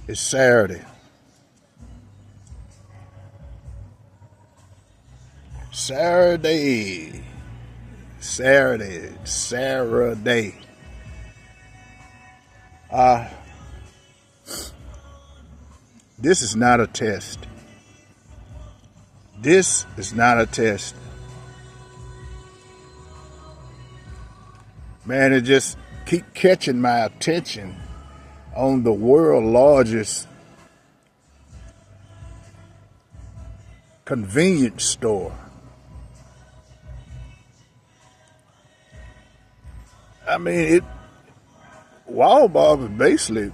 It's Saturday. Saturday. Saturday. Saturday. This is not a test. This is not a test. Man, it just keep catching my attention on the world's largest convenience store. I mean, Walmart is basically,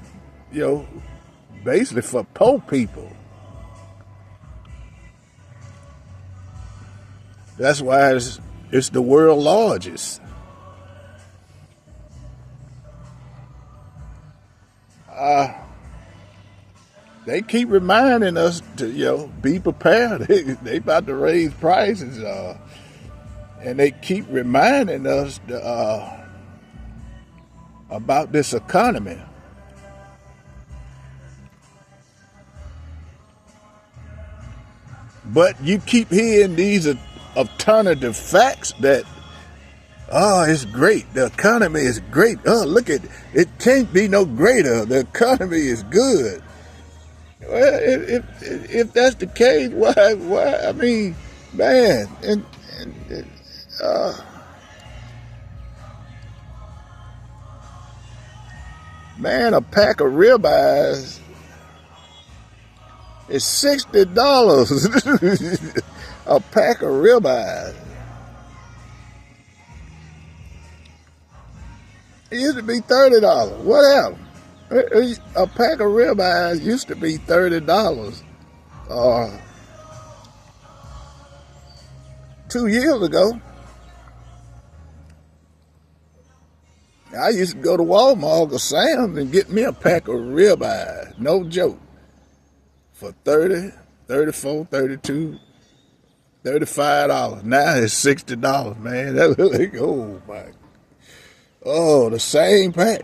basically for poor people. That's why it's the world's largest. They keep reminding us to, be prepared. They about to raise prices, and they keep reminding us about this economy. But you keep hearing these alternative facts that, it's great. The economy is great. Oh, look at it. Can't be no greater. The economy is good. Well, if that's the case, why? I mean, man, man, a pack of ribeyes is $60. A pack of ribeyes. It used to be $30. What happened? A pack of ribeyes used to be $30 2 years ago. I used to go to Walmart or Sam's and get me a pack of ribeyes, no joke, for $30, $34, $32, $35. Now it's $60, man. That look like, oh my, the same pack.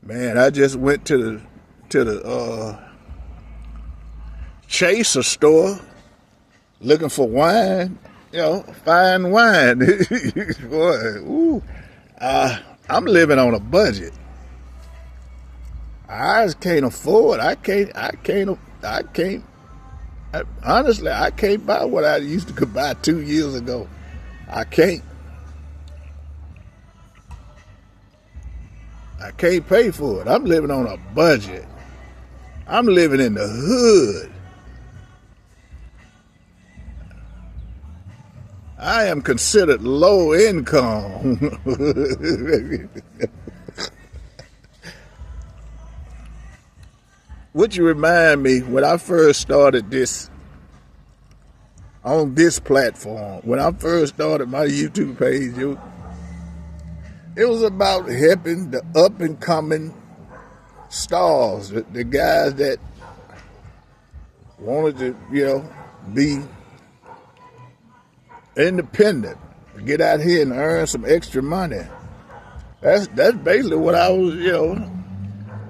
Man, I just went to the Chaser store looking for wine, fine wine. Boy, I'm living on a budget. I just can't afford. Honestly, I can't buy what I used to could buy 2 years ago. I can't pay for it. I'm living on a budget. I'm living in the hood. I am considered low income. Would you remind me when I first started this on this platform, when I first started my YouTube page, it was about helping the up and coming stars, the guys that wanted to, be independent, get out here and earn some extra money. That's basically what I was,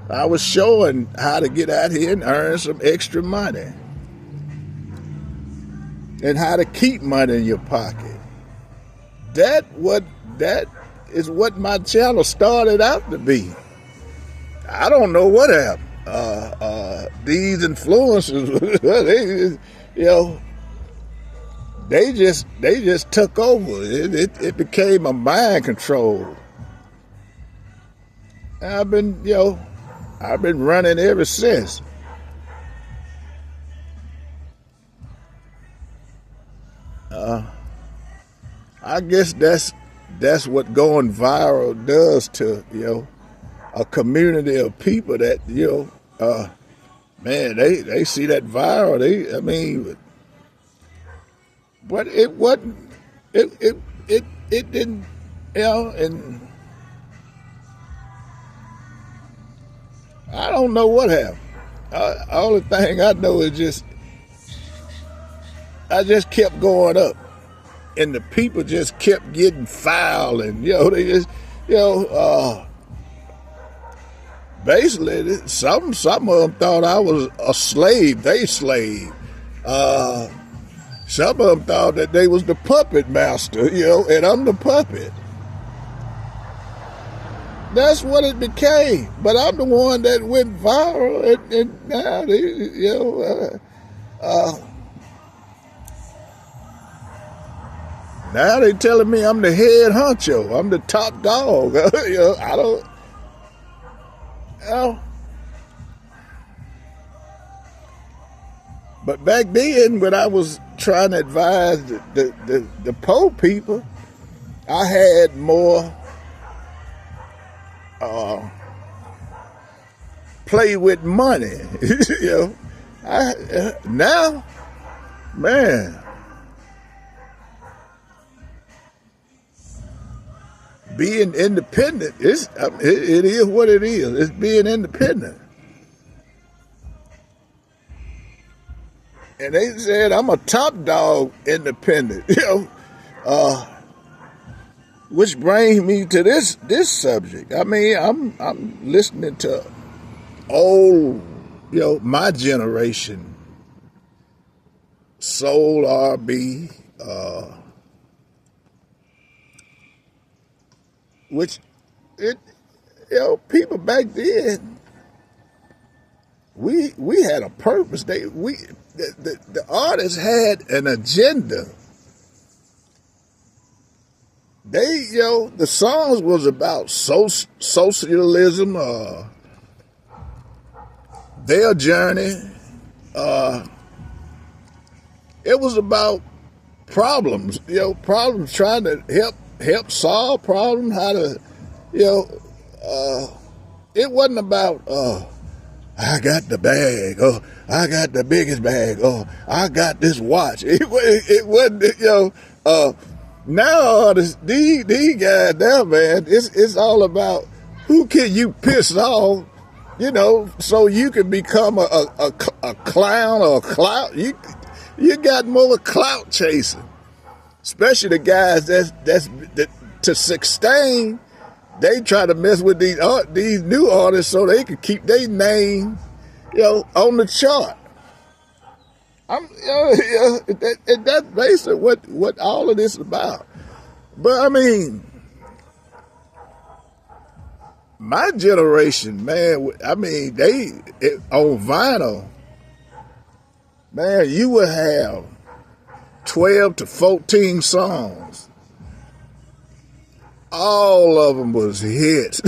I was showing how to get out here and earn some extra money and how to keep money in your pocket. That is what my channel started out to be. I don't know what happened. These influencers, they just took over. It became a mind control. I've been running ever since. I guess that's what going viral does to, a community of people that, man, they see that viral. But it wasn't, it didn't, and I don't know what happened. Only thing I know is I just kept going up. and the people just kept getting foul, and they just basically some of them thought I was a slave, they slave. Some of them thought that they was the puppet master, and I'm the puppet. That's what it became. But I'm the one that went viral, and now now they telling me I'm the head honcho, I'm the top dog. I don't. But back then, when I was trying to advise the poor people, I had more play with money. Now, man, being independent it is what it is. It's being independent. And they said I'm a top dog independent, which brings me to this subject. I mean, I'm listening to old, my generation, soul R&B, which people back then, we had a purpose. The artists had an agenda. The songs was about socialism, their journey. It was about problems, problems, trying to help solve problems, how to, it wasn't about, I got the bag, I got the biggest bag, I got this watch. It wasn't, now these guys now, man, it's all about who can you piss off, so you can become a clown or a clout. You got more clout chasing, especially the guys that's to sustain. They try to mess with these new artists so they can keep their name, on the chart. That's basically what all of this is about. But I mean, my generation, man. I mean, on vinyl, man, you would have 12 to 14 songs. All of them was hits.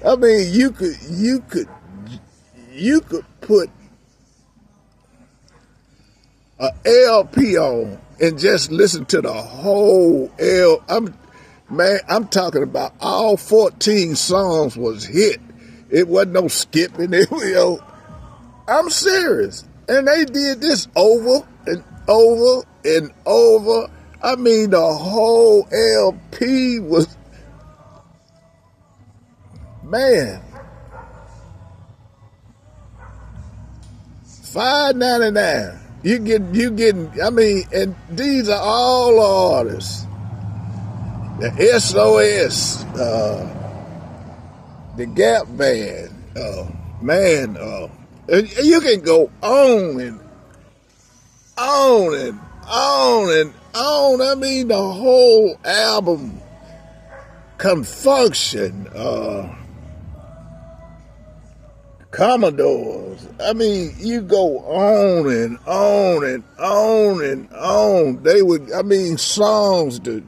I mean, you could put a LP on and just listen to the whole I'm talking about all 14 songs was hit. It wasn't no skipping. I'm serious. And they did this over and over and over. I mean, the whole LP was, man, $5.99. You getting. I mean, and these are all artists. The SOS, the Gap Band, man, and you can go on and on and on and on. I mean, the whole album, Confunction, Commodores. I mean, you go on and on and on and on. They would, I mean, songs that,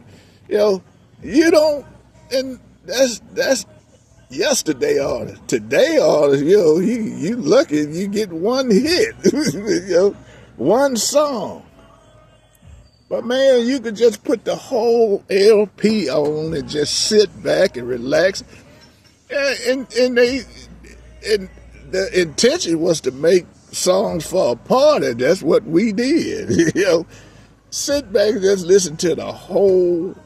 you don't, and that's yesterday artists. Today artists, you lucky if you get one hit, one song. But man, you could just put the whole LP on and just sit back and relax. And the intention was to make songs for a party. That's what we did. Sit back and just listen to the whole.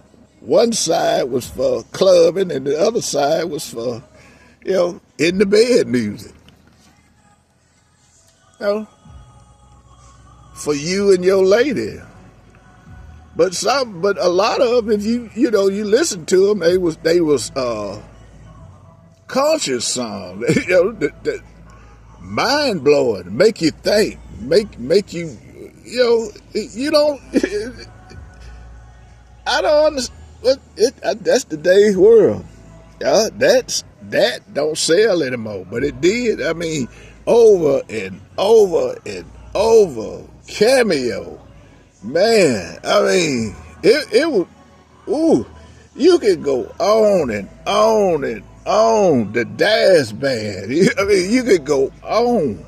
One side was for clubbing and the other side was for, in the bed music. For you and your lady. but a lot of them, if you listen to them, they was conscious songs, that mind blowing, make you think, make you, you don't. I don't understand. That's today's world. That don't sell anymore, but it did. I mean, over and over and over, Cameo. Man, I mean, it was, ooh, you could go on and on and on. The Daz Band. I mean, you could go on.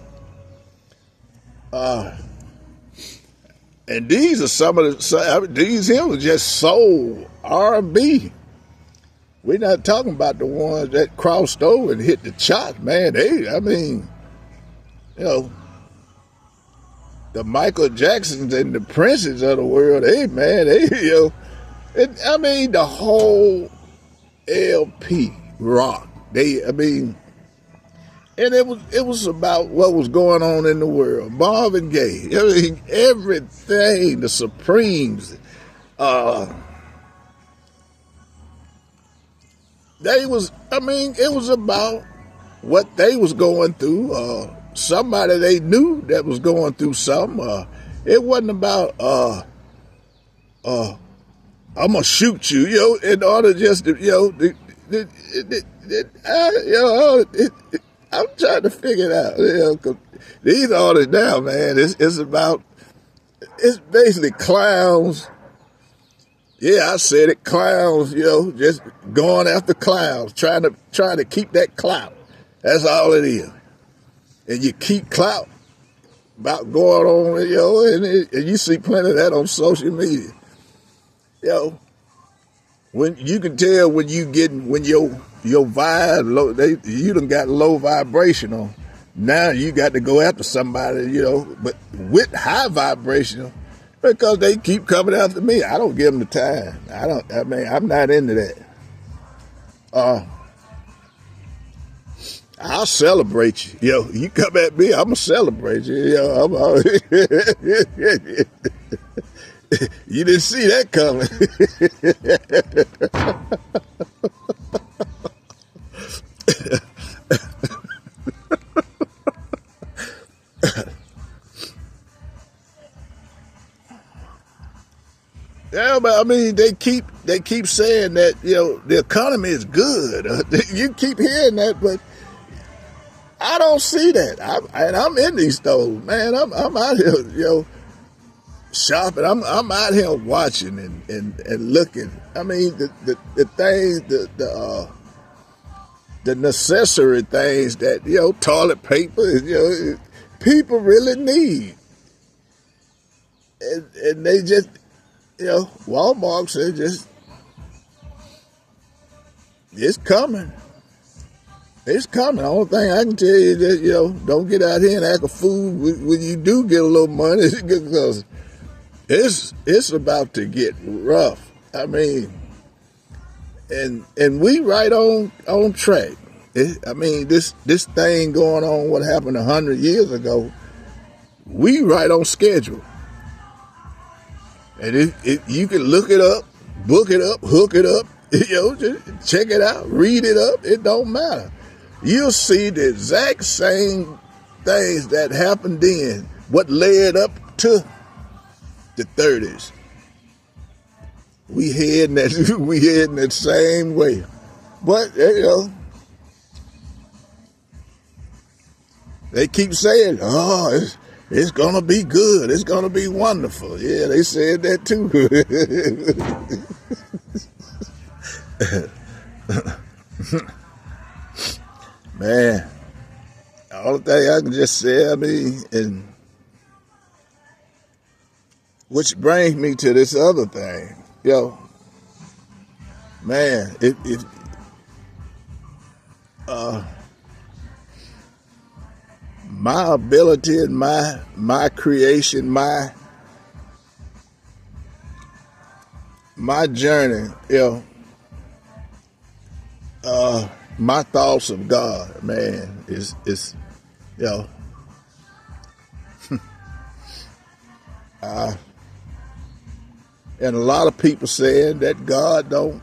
And these are some of these hymns just soul R&B. We're not talking about the ones that crossed over and hit the charts, man. The Michael Jacksons and the Princes of the world, the whole LP rock. And it was about what was going on in the world. Marvin Gaye, everything, the Supremes, it was about what they was going through. Somebody they knew that was going through something. It wasn't about I'm gonna shoot you, in order just to, I'm trying to figure it out. 'Cause these artists now, man, it's basically clowns. Yeah, I said it, clowns, just going after clowns, trying to keep that clout. That's all it is. And you keep clout about going on, and you see plenty of that on social media. When you can tell when your vibe low, you done got low vibrational. Now you got to go after somebody, but with high vibrational, because they keep coming after me. I don't give them the time. I'm not into that. I'll celebrate you. You come at me, I'm gonna celebrate you. You didn't see that coming. Yeah, but they keep saying that the economy is good. You keep hearing that, but I don't see that. I'm in these stores, man. I'm out here, shopping. I'm out here watching and looking. The things, the necessary things that toilet paper, people really need, and they just, Walmart said it's coming. It's coming. The only thing I can tell you is that, don't get out here and act a fool when you do get a little money, because it's about to get rough. And we right on track. This thing going on, what happened 100 years ago, we right on schedule. And you can look it up, book it up, hook it up, just check it out, read it up. It don't matter. You'll see the exact same things that happened then, what led up to the 30s. We heading that same way. But they keep saying, it's gonna be good, it's gonna be wonderful. Yeah, they said that too. Man, the only thing I can just say, and which brings me to this other thing, man, my ability and my creation, my journey, my thoughts of God, man, is And a lot of people saying that God don't,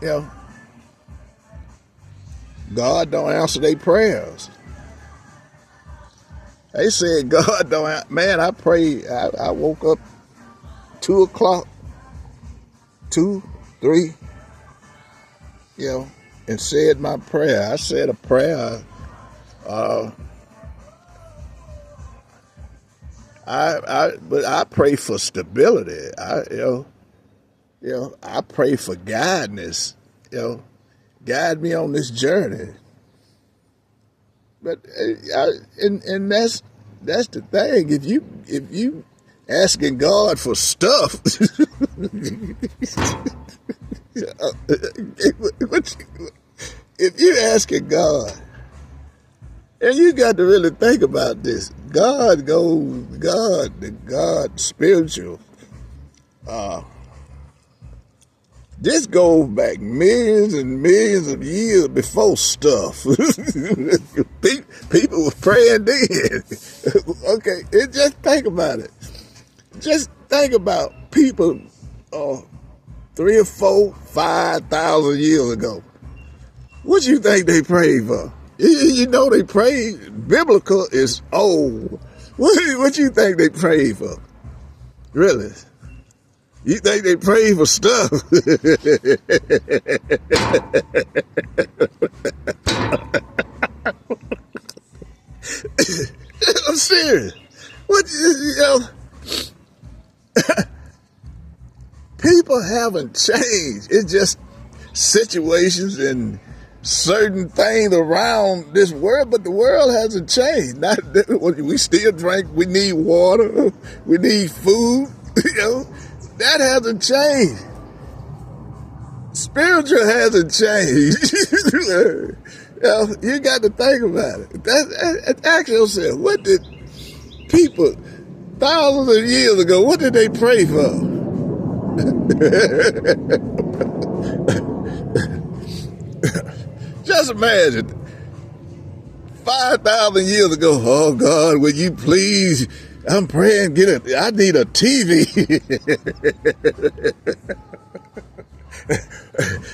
you know, God don't answer their prayers. They said God don't. Man, I prayed. I woke up 2 o'clock, 2, 3, and said my prayer. I said a prayer. But I pray for stability. I pray for guidance. Guide me on this journey. But and that's the thing. If you asking God for stuff, if you asking God, and you got to really think about this, God spiritual. This goes back millions and millions of years before stuff. People were praying then. Okay, just think about it. Just think about people 3 or 4, 5,000 years ago. What you think they prayed for? You know they prayed. Biblical is old. What you think they prayed for? Really? You think they pray for stuff? I'm serious. People haven't changed. It's just situations and certain things around this world, but the world hasn't changed. We still drink. We need water. We need food. That hasn't changed. Spiritual hasn't changed. You got to think about it. Ask yourself, what did people thousands of years ago, what did they pray for? Just imagine, 5,000 years ago, oh God, will you please, I'm praying, I need a TV.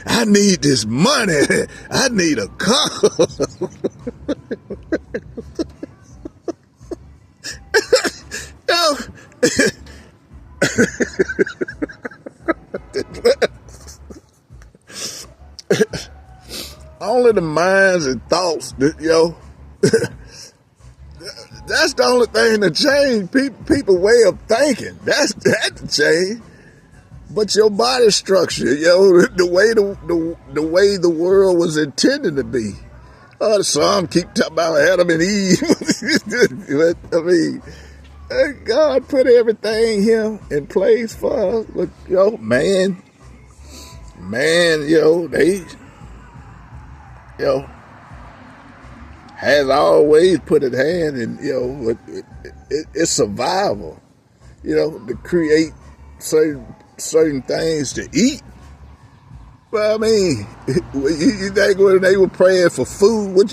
I need this money. I need a car. Only the minds and thoughts that, that's the only thing that changed. People way of thinking. That's change. But your body structure, the way the world was intended to be. The Psalm keep talking about Adam and Eve. I mean, God put everything here in place for us. But man, they has always put its hand in, it's survival, to create certain things to eat. Well, I mean, you think when they were praying for food,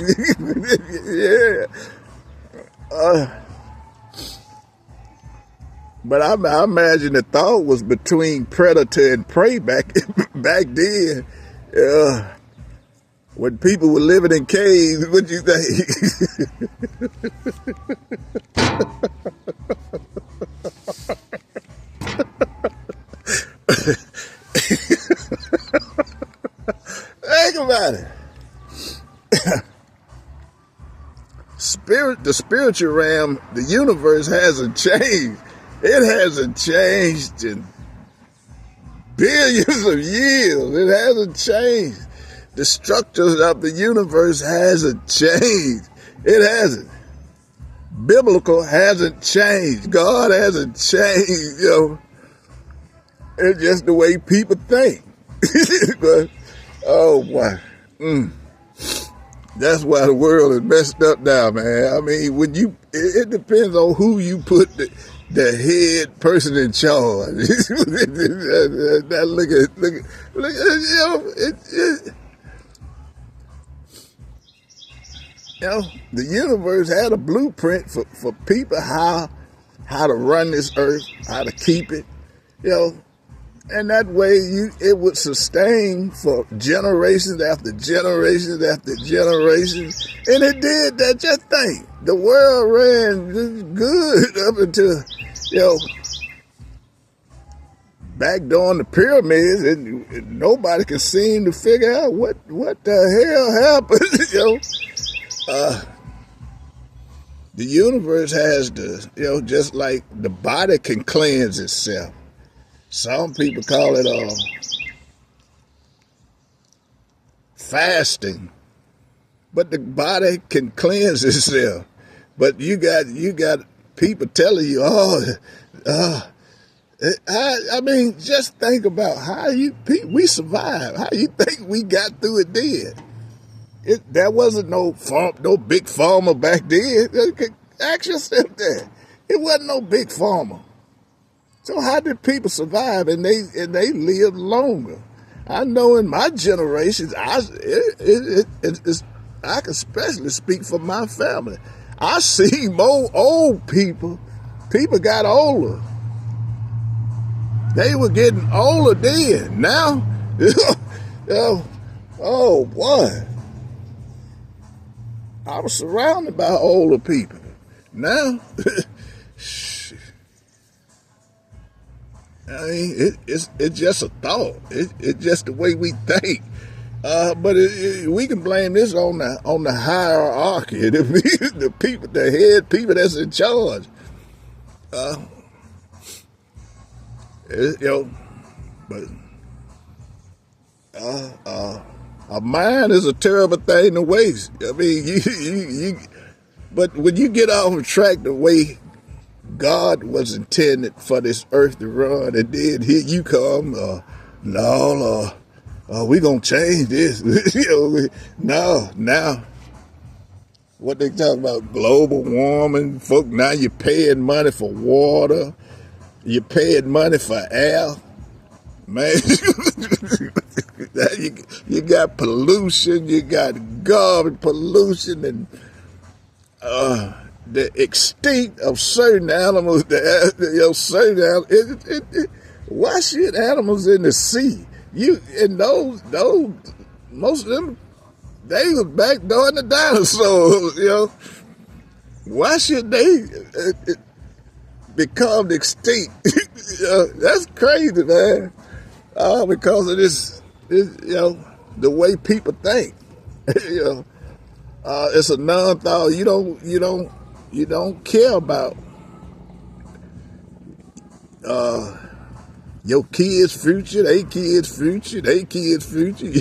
yeah. But I imagine the thought was between predator and prey back then. When people were living in caves, what you think? Think about it. The spiritual realm, the universe hasn't changed. It hasn't changed in billions of years. It hasn't changed. The structures of the universe hasn't changed. It hasn't. Biblical hasn't changed. God hasn't changed, It's just the way people think. But, oh, boy. That's why the world is messed up now, man. I mean, it depends on who you put the head person in charge. Look at, the universe had a blueprint for people how how to run this earth, how to keep it, you know, and that way it would sustain for generations after generations after generations. And it did that. Just think, the world ran good up until, you know, back during the pyramids, and nobody could seem to figure out what the hell happened. The universe has to, just like the body can cleanse itself. Some people call it fasting, but the body can cleanse itself. But you got people telling you, I mean, just think about how we survived. How you think we got through it then? There wasn't no big farmer back then. Ask yourself that. It wasn't no big farmer. So how did people survive and they lived longer? I know in my generations, I can especially speak for my family. I see more old people. People got older. They were getting older then. Now, oh boy, I was surrounded by older people. Now, I mean, it's just a thought. It's just the way we think. But we can blame this on the hierarchy, the people, the head people that's in charge. But a mind is a terrible thing to waste. I mean, but when you get off track the way God was intended for this earth to run, and then here you come, we gonna change this. Now, what they talking about, global warming, folk, now you're paying money for water, you're paying money for air, man. You got pollution, you got garbage pollution, and the extinct of certain animals. Why should animals in the sea? Most of them, they was back during the dinosaurs. Why should they become extinct? That's crazy, man. Because of this, the way people think. It's a non-thought. You don't care about your kids' future, they kids' future, they kids' future.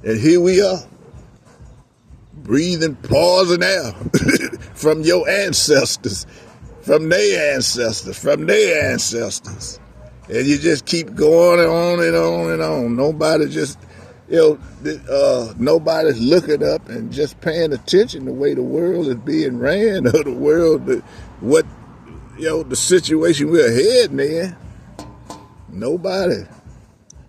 And here we are, breathing poison air from your ancestors, from their ancestors, from their ancestors. And you just keep going on and on and on. Nobody just, nobody's looking up and just paying attention the way the world is being ran, or the world, the situation we're heading in. Nobody.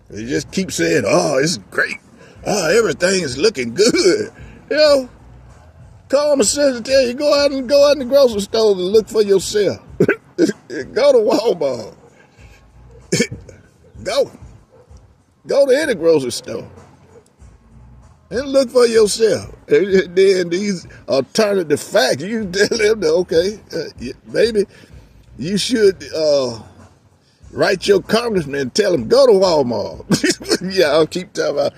They just keep saying, it's great. Everything is looking good. Common sense will tell you, go out in the grocery store and look for yourself. Go to Walmart. Go to any grocery store and look for yourself. And then these alternative facts, you tell them, okay, maybe you should write your congressman and tell him, go to Walmart. I'll keep talking about,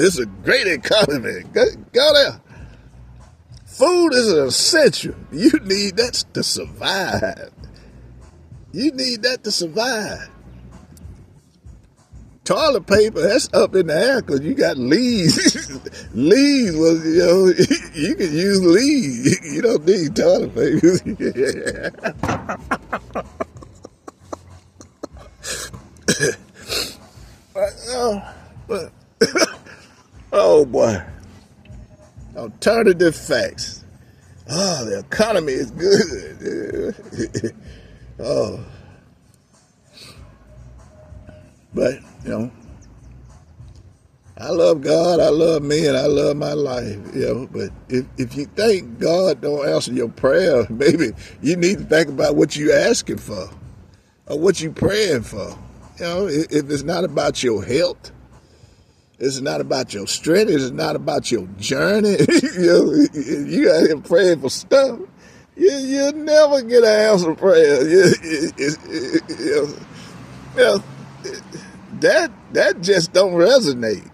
it's a great economy. Go there. Food is an essential. You need that to survive. You need that to survive. Toilet paper, that's up in the air because you got leaves. Leaves was, you can use leaves. You don't need toilet paper. Oh boy. Alternative facts. The economy is good. But, I love God, I love me, and I love my life, But if you think God don't answer your prayer, maybe you need to think about what you asking for or what you praying for. If it's not about your health, it's not about your strength, it's not about your journey. You out here praying for stuff. You'll never get an answer prayer. That just don't resonate.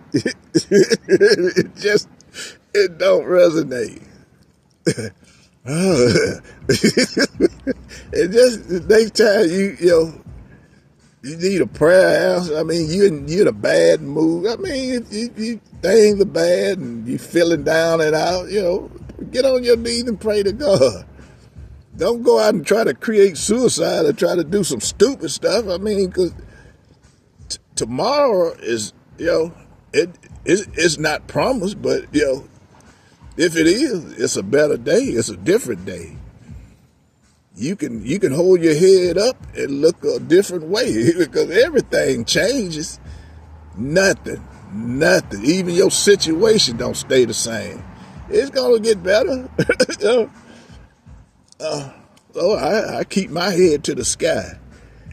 It don't resonate. It just the next time you need a prayer answer. I mean, you're in a bad mood. I mean, if you things are bad and you feeling down and out, get on your knees and pray to God. Don't go out and try to create suicide or try to do some stupid stuff. I mean, because tomorrow is, it's not promised, but, if it is, it's a better day. It's a different day. You can hold your head up and look a different way because everything changes. Nothing. Even your situation don't stay the same. It's gonna get better. So I keep my head to the sky,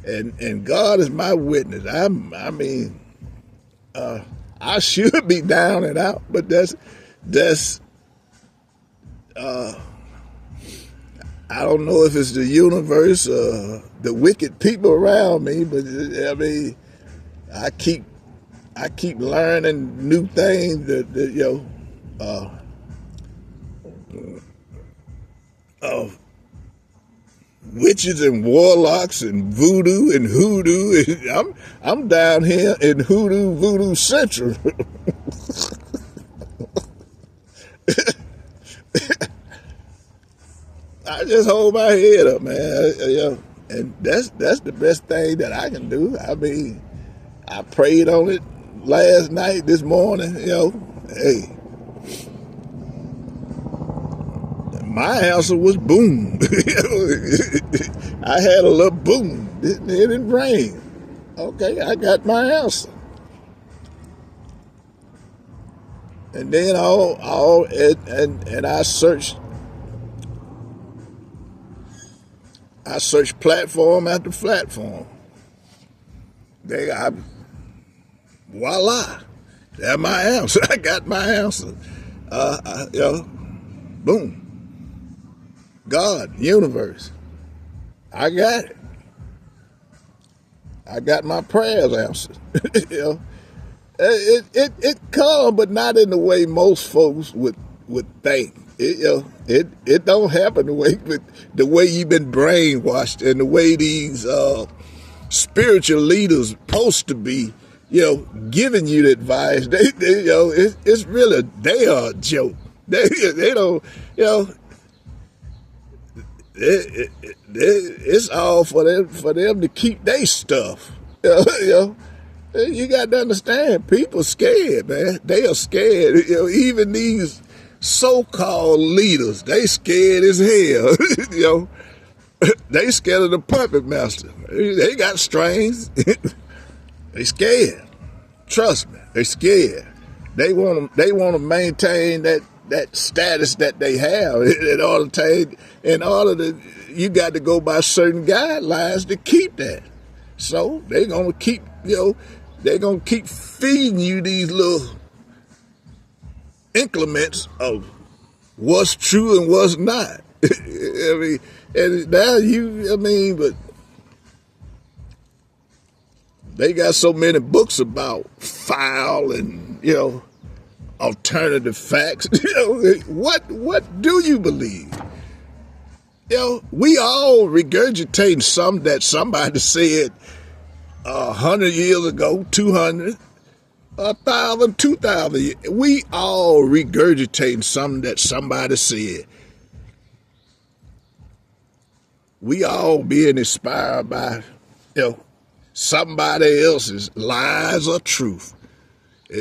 and God is my witness. I should be down and out, but that's I don't know if it's the universe, the wicked people around me, but I mean, I keep learning new things that witches and warlocks and voodoo and hoodoo. I'm down here in voodoo central. I just hold my head up, man. And that's the best thing that I can do. I mean, I prayed on it last night, this morning. Hey, my answer was boom. I had a little boom. It didn't rain. Okay, I got my answer. And then and I searched platform after platform. Voila, that's my answer. I got my answer. Boom. God, universe, I got it. I got my prayers answered. It come, but not in the way most folks would think. It don't happen the way you've been brainwashed and the way these spiritual leaders supposed to be, giving you the advice. It's really they are a joke. They don't, it's all for them to keep their stuff. You got to understand, people scared, man. They are scared. Even these so-called leaders, they scared as hell. They scared of the puppet master. They got strings. They scared. Trust me, they scared. They want to maintain that status that they have. You got to go by certain guidelines to keep that. So they're gonna keep, they're gonna keep feeding you these little increments of what's true and what's not. I mean, and now but they got so many books about foul and alternative facts. What do you believe? We all regurgitating something that somebody said 100 years ago, 200, 1,000, 2,000 years. We all regurgitating something that somebody said. We all being inspired by, somebody else's lies or truth. But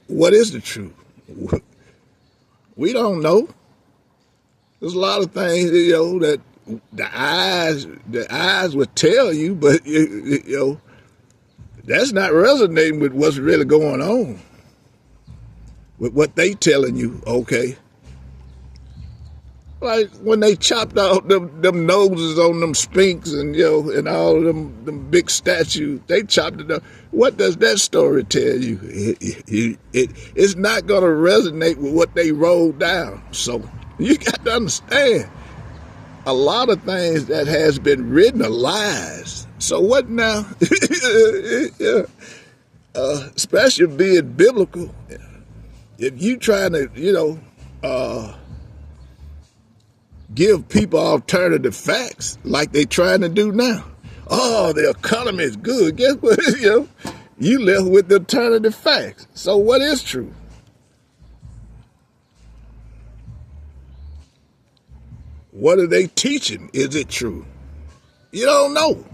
what is the truth? We don't know. There's a lot of things, that the eyes would tell you, but That's not resonating with what's really going on, with what they telling you, okay? Like when they chopped out them noses on them Sphinx and and all of them big statues, they chopped it up. What does that story tell you? It's not gonna resonate with what they rolled down. So you got to understand, a lot of things that has been written are lies. So what now? Especially being biblical, if you trying to give people alternative facts like they trying to do now. Oh, the economy is good. Guess what? You left with the alternative facts. So what is true? What are they teaching? Is it true? You don't know.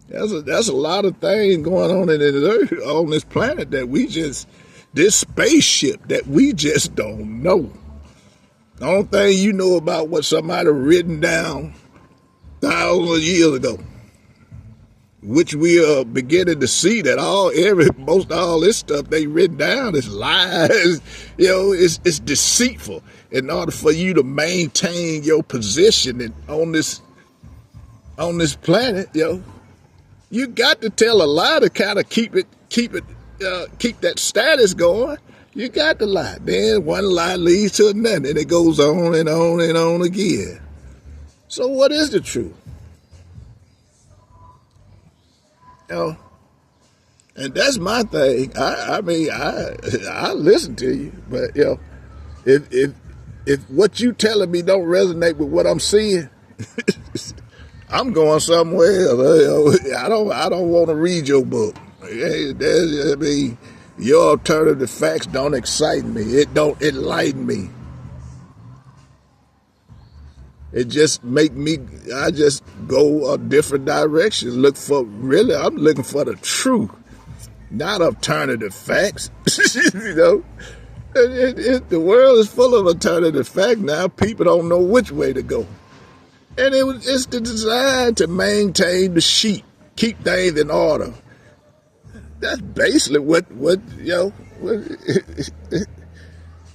There's a lot of things going on in this earth, on this planet, that this spaceship that we just don't know. The only thing you know about what somebody written down thousands of years ago, which we are beginning to see that most all this stuff they written down is lies. It's deceitful. In order for you to maintain your position on this planet, you got to tell a lie to kind of keep that status going. You got to lie. Then one lie leads to another, and it goes on and on and on again. So what is the truth? And that's my thing. I listen to you, but if what you telling me don't resonate with what I'm seeing, I'm going somewhere else. I don't want to read your book. Your alternative facts don't excite me. It don't enlighten me. It just I just go a different direction. I'm looking for the truth, not alternative facts. The world is full of alternative facts now. People don't know which way to go. And it's designed to maintain the sheep, keep things in order. That's basically what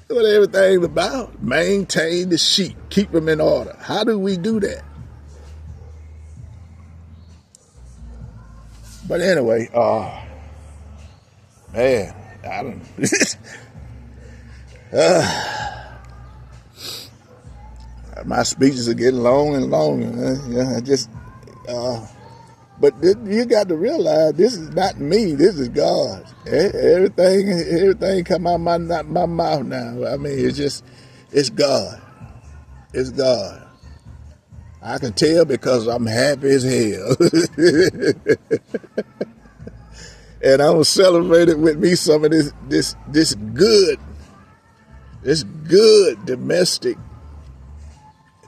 everything's about. Maintain the sheep, keep them in order. How do we do that? But anyway, man, I don't. My speeches are getting long and longer. But you got to realize this is not me. This is God. Everything come out my mouth now. I mean, it's God. It's God. I can tell because I'm happy as hell. And I'm celebrating with me some of this good domestic,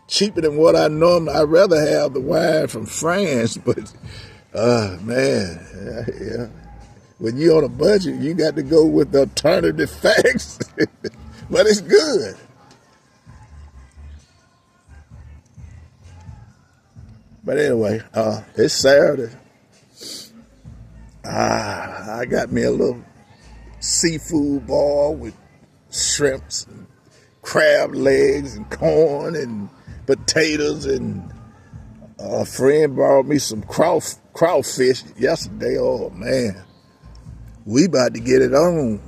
cheaper than what I normally. I'd rather have the wine from France, but man, when you're on a budget, you got to go with the alternative facts. But it's good. But anyway, it's Saturday. I got me a little seafood ball with shrimps and crab legs and corn and potatoes, and a friend brought me some crawfish yesterday. Oh man, we about to get it on.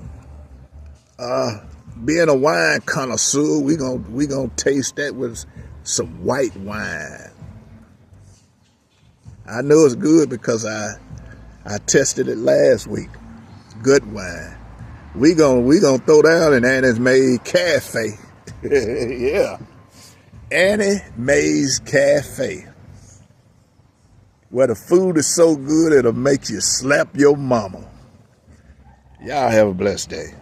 Being a wine connoisseur, we gonna taste that with some white wine. I know it's good because I tested it last week. Good wine. We gonna throw down in Annie's Made Cafe. Yeah. Annie Mae's Cafe, where the food is so good it'll make you slap your mama. Y'all have a blessed day.